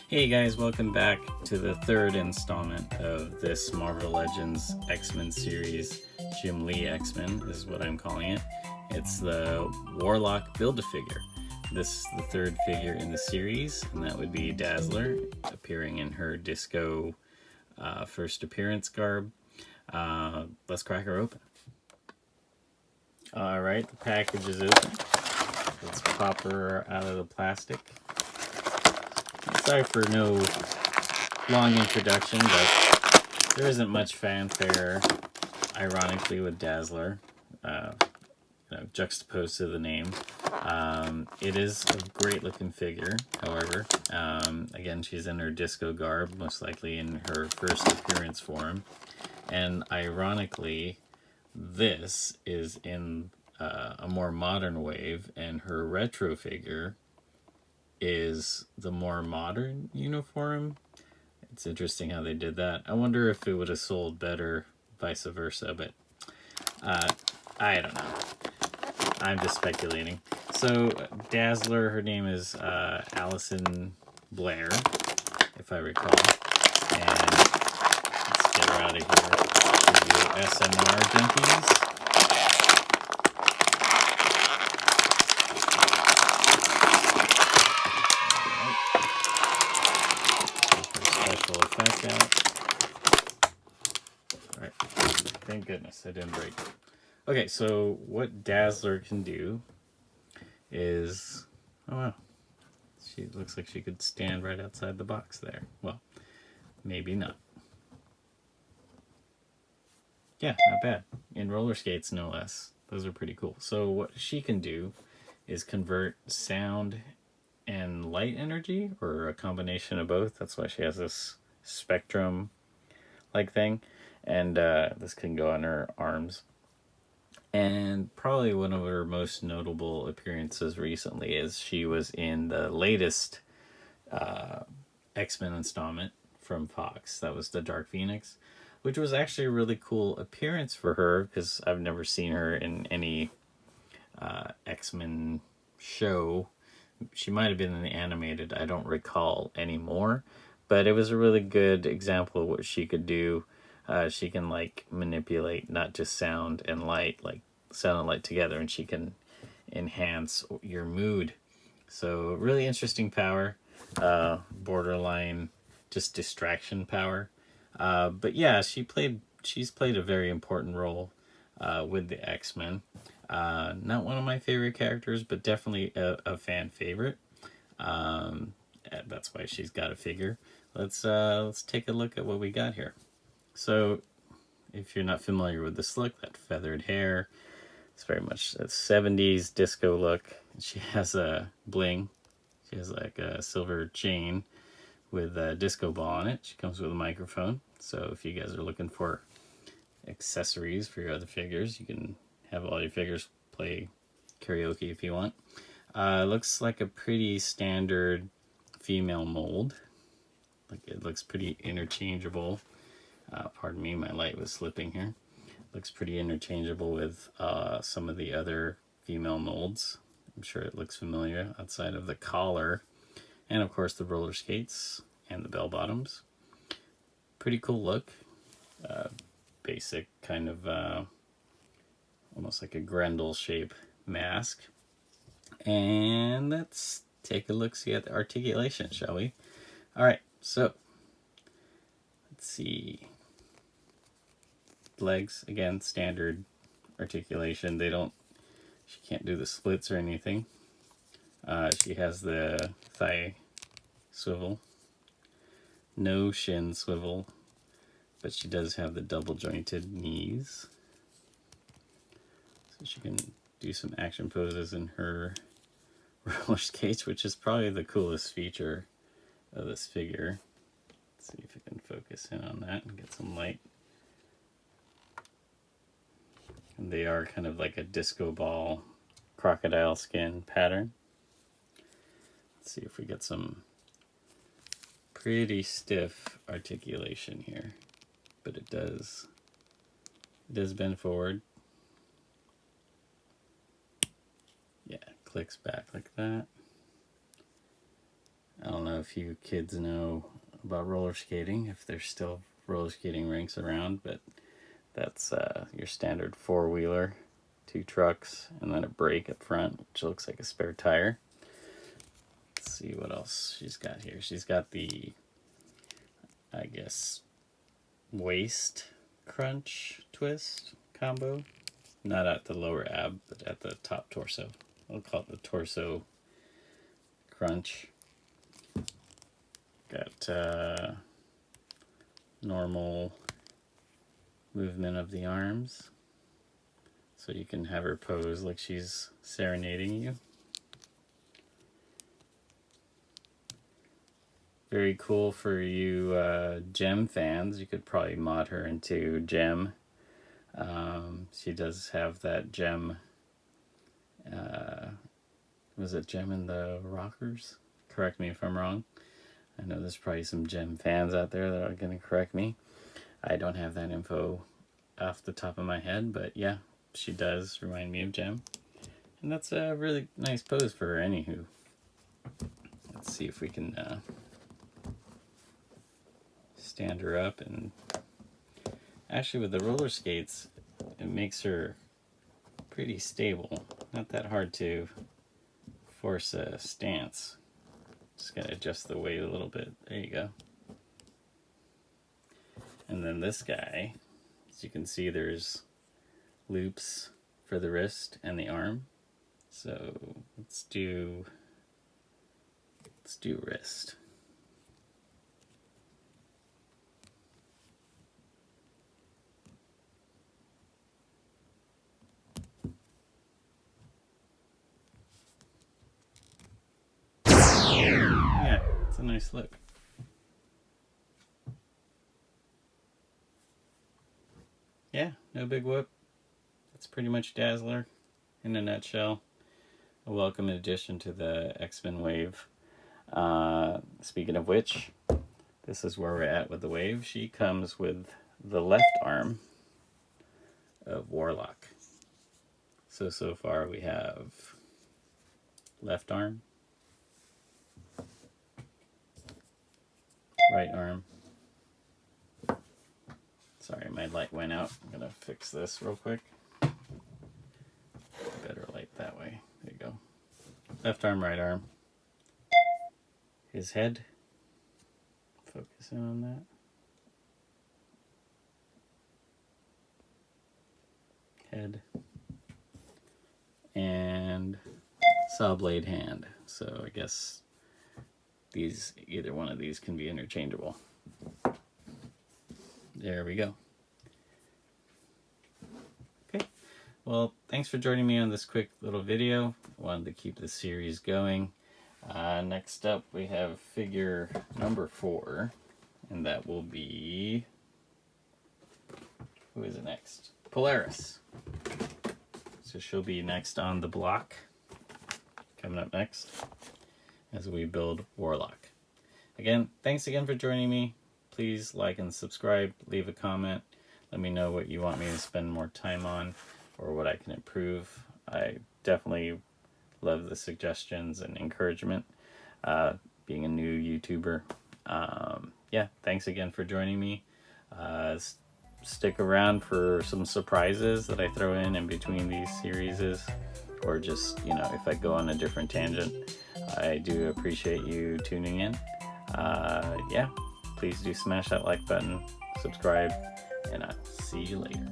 Hey guys, welcome back to the third installment of this Marvel Legends X-Men series. Jim Lee X-Men is what I'm calling it. It's the Warlock Build-A-Figure. This is the third figure in the series, and that would be Dazzler, appearing in her disco first appearance garb. Let's crack her open. Alright, the package is open. Let's pop her out of the plastic. Sorry for no long introduction, but there isn't much fanfare, ironically, with Dazzler, juxtaposed to the name. It is a great looking figure, however. Again, she's in her disco garb, most likely in her first appearance form. And ironically, this is in a more modern wave, and her retro figure is the more modern uniform. It's interesting how they did that. I wonder if it would have sold better vice versa, but I don't know. I'm just speculating. So Dazzler, her name is Alison Blaire, if I recall. And let's get her out of here. For you SMR junkies. Effect out. Alright, thank goodness I didn't break it. Okay, so what Dazzler can do is, oh wow, she looks like she could stand right outside the box there. Well, maybe not. Yeah, not bad. In roller skates, no less. Those are pretty cool. So what she can do is convert sound and light energy, or a combination of both. That's why she has this spectrum like thing, and this can go on her arms. And probably one of her most notable appearances recently is she was in the latest X-Men installment from Fox. That was the Dark Phoenix, which was actually a really cool appearance for her, because I've never seen her in any X-Men show. She might have been in the animated, I don't recall anymore, but it was a really good example of what she could do. She can like manipulate not just sound and light, like sound and light together, and she can enhance your mood. So really interesting power, borderline just distraction power. But yeah, she's played a very important role with the X-Men. Not one of my favorite characters, but definitely a fan favorite. That's why she's got a figure. Let's take a look at what we got here. So, if you're not familiar with this look, that feathered hair, it's very much a 70s disco look. She has a bling. She has like a silver chain with a disco ball on it. She comes with a microphone. So if you guys are looking for accessories for your other figures, you can have all your figures play karaoke if you want. Looks like a pretty standard female mold. Like, it looks pretty interchangeable. Pardon me, my light was slipping here. Looks pretty interchangeable with some of the other female molds. I'm sure it looks familiar outside of the collar, and of course the roller skates and the bell bottoms. Pretty cool look. Basic kind of almost like a Grendel shape mask. And let's take a look-see at the articulation, shall we? Alright, so let's see. Legs, again, standard articulation. She can't do the splits or anything. She has the thigh swivel. No shin swivel, but she does have the double jointed knees. So she can do some action poses in her roller skates, which is probably the coolest feature of this figure. Let's see if I can focus in on that and get some light. And they are kind of like a disco ball crocodile skin pattern. Let's see if we get some pretty stiff articulation here, but it does bend forward. Yeah, clicks back like that. I don't know if you kids know about roller skating, if there's still roller skating rinks around, but that's your standard four-wheeler, 2 trucks, and then a brake up front, which looks like a spare tire. Let's see what else she's got here. She's got the, I guess, waist crunch twist combo. Not at the lower ab, but at the top torso. We'll call it the torso crunch. Got normal movement of the arms, so you can have her pose like she's serenading you. Very cool for you Gem fans. You could probably mod her into Gem. She does have that Gem. Was it Gem in the Rockers? Correct me if I'm wrong. I know there's probably some Gem fans out there that are going to correct me. I don't have that info off the top of my head, but yeah, she does remind me of Gem. And that's a really nice pose for her, anywho. Let's see if we can stand her up. And actually with the roller skates, it makes her pretty stable. Not that hard to force a stance. Just gotta adjust the weight a little bit. There you go. And then this guy, as you can see, there's loops for the wrist and the arm. So let's do wrist. Yeah, it's a nice look. Yeah, no big whoop. That's pretty much Dazzler in a nutshell. A welcome addition to the Xmen wave. Speaking of which, this is where we're at with the wave. She comes with the left arm of Warlock. So far we have left arm, right arm. Sorry, my light went out. I'm gonna fix this real quick. Better light that way. There you go. Left arm, right arm. His head. Focus in on that. Head. And saw blade hand. So I guess either one of these can be interchangeable. There we go. Okay, well, thanks for joining me on this quick little video. I wanted to keep the series going. Next up, we have figure number 4, and that will be, who is it next? Polaris. So she'll be next on the block, coming up next, as we build Warlock. Again, thanks again for joining me. Please like and subscribe, leave a comment, let me know what you want me to spend more time on or what I can improve. I definitely love the suggestions and encouragement, being a new YouTuber. Yeah, thanks again for joining me. Stick around for some surprises that I throw in between these series, or just, you know, if I go on a different tangent. I do appreciate you tuning in. Yeah. Please do smash that like button, subscribe, and I'll see you later.